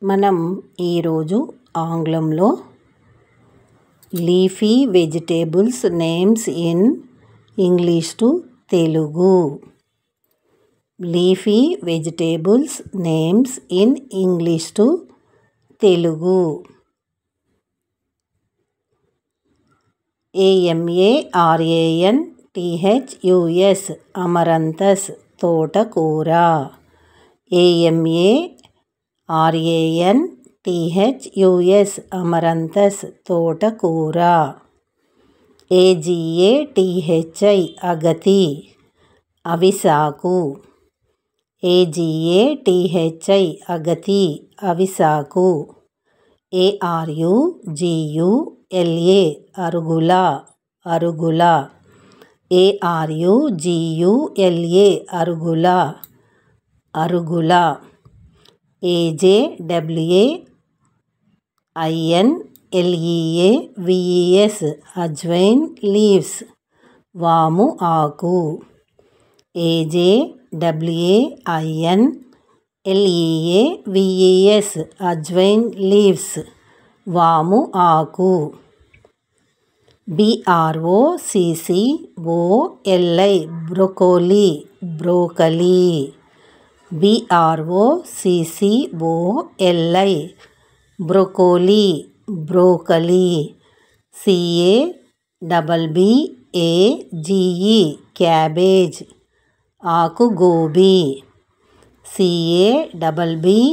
మనం ఈరోజు ఆంగ్లంలో leafy vegetables names in English to Telugu. Leafy vegetables names in English to Telugu. AMARANTHUS అమరంతస్ తోటకూర. AMARANTHUS అమరంతస్ తోటకూర. AGATHI అగతి అవిసాకు. AGATHI అగతి అవిసాకు. ARUGULA అరుగుల అరుగుల. ARUGULA అరుగుల అరుగుల. AJWAINLEAVES ajwain leaves వాము ఆకు. AJWAINLEAVES అజ్వైన్ లీవ్స్ వాము ఆకు. BROCCOLI broccoli broccoli. BROCCOLI broccoli broccoli. CABBAGE cabbage ఆకు గోబీ. CABBAGE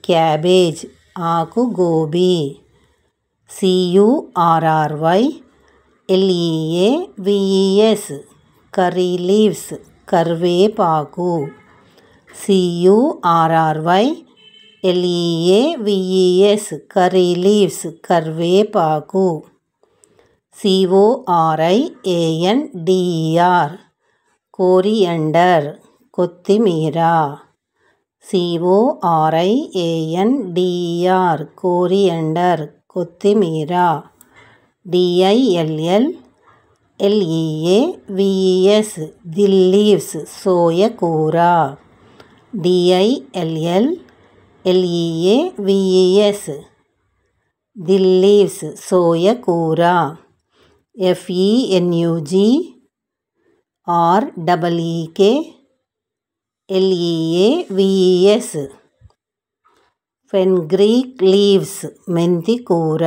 క్యాబేజ్ ఆకు gobi. CURRYLEAVES curry leaves కరివేపాకు. CURRYLEAVES curry leaves కరివేపాకు. CORIANDER కోరియండర్ కొత్తిమీర. CORIANDER కోరియండర్ కొత్తిమీర. DILLLEAVES దిల్ లీవ్స్ సోయకూర. DILLLEAVES దిల్ లీవ్స్ సోయకూర. FENUGREEKLEAVES ఫెన్గ్రీక్ లీవ్స్ మెంతికూర.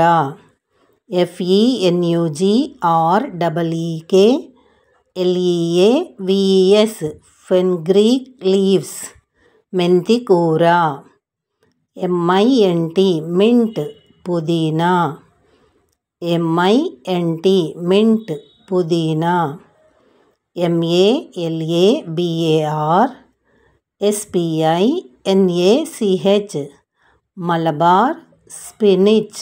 FENUGREEKLEAVES ఫెన్గ్రీక్ లీవ్స్ మెంతికూర. MINT మింట్ పుదీనా. MINT మింట్ పుదీనా. MALABAR SPINACH మలబార్ స్పినిచ్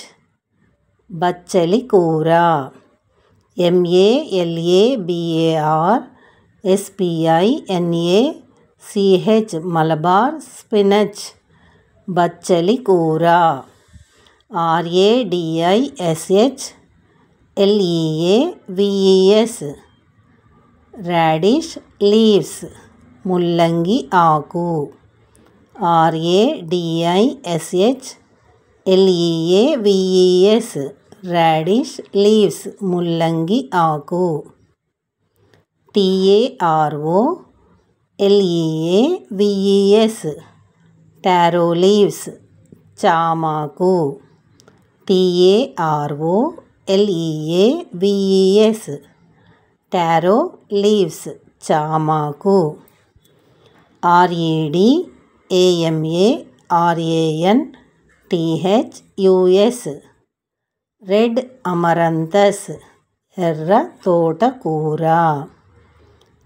బచ్చలి కూర. MALABAR SPINACH మలబార్ స్పినచ్ బచ్చలి కూర. RADISHLEAVES రాడిష్ లీవ్స్ ముల్లంగి ఆకు. RADISHLEAVES రాడిష్ లీవ్స్ ముల్లంగి ఆకు. TAROLEAVES టారో లీవ్స్ చామాకు. TAROLEAVES టారో లీవ్స్ చామాకు. REDAMARANTHUS రెడ్ అమరంతస్ ఎర్ర తోటకూర.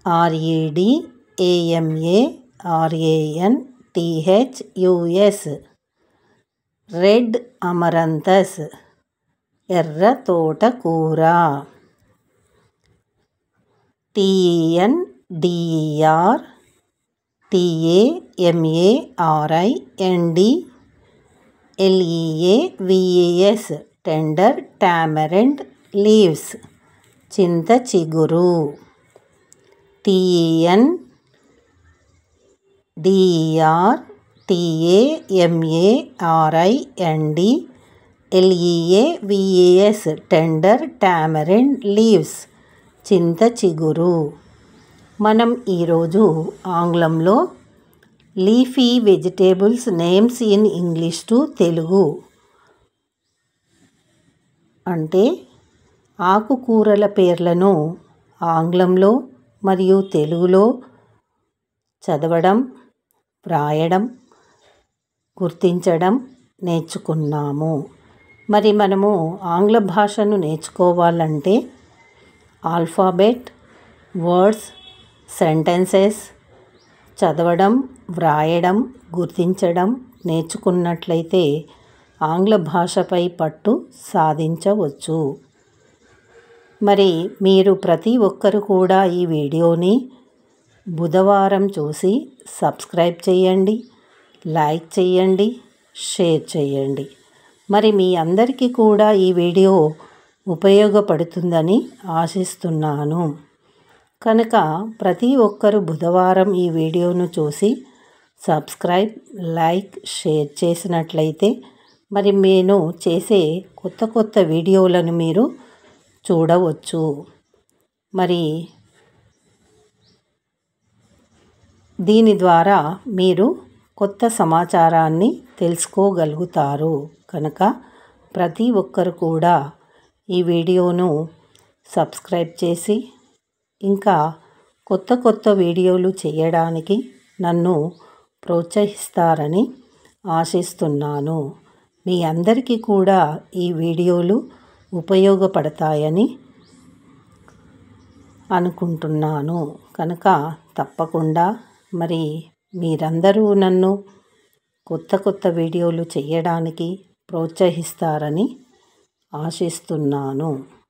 REDAMARANTHUS రెడ్ అమరంతస్ ఎర్ర తోటకూర. TENDER TAMARIND LEAVES tender tamarind leaves చింత చిగురు. TENDER TAMARIND tender tamarind leaves చింత చిగురు. మనం ఈరోజు ఆంగ్లంలో leafy vegetables names in English to Telugu అంటే ఆకుకూరల పేర్లను ఆంగ్లంలో మరియు తెలుగులో చదవడం, వ్రాయడం, గుర్తించడం నేర్చుకున్నాము. మరి మనము ఆంగ్ల భాషను నేర్చుకోవాలంటే ఆల్ఫాబెట్, వర్డ్స్, సెంటెన్సెస్ చదవడం, వ్రాయడం, గుర్తించడం నేర్చుకున్నట్లయితే ఆంగ్ల భాషపై పట్టు సాధించవచ్చు. మరి మీరు ప్రతి ఒక్కరు కూడా ఈ వీడియోని బుధవారం చూసి సబ్స్క్రైబ్ చేయండి, లైక్ చేయండి, షేర్ చేయండి. మరి మీ అందరికీ కూడా ఈ వీడియో ఉపయోగపడుతుందని ఆశిస్తున్నాను. కనుక ప్రతి ఒక్కరు బుధవారం ఈ వీడియోను చూసి సబ్స్క్రైబ్, లైక్, షేర్ చేసినట్లయితే మరి నేను చేసే కొత్త వీడియోలను మీరు చూడవచ్చు. మరి దీని ద్వారా మీరు కొత్త సమాచారాన్ని తెలుసుకోగలుగుతారు. కనుక ప్రతి ఒక్కరు కూడా ఈ వీడియోను సబ్స్క్రైబ్ చేసి ఇంకా కొత్త వీడియోలు చేయడానికి నన్ను ప్రోత్సహిస్తారని ఆశిస్తున్నాను. మీ అందరికీ కూడా ఈ వీడియోలు ఉపయోగపడతాయని అనుకుంటున్నాను. కనుక తప్పకుండా మరి మీరందరూ నన్ను కొత్త వీడియోలు చేయడానికి ప్రోత్సహిస్తారని ఆశిస్తున్నాను.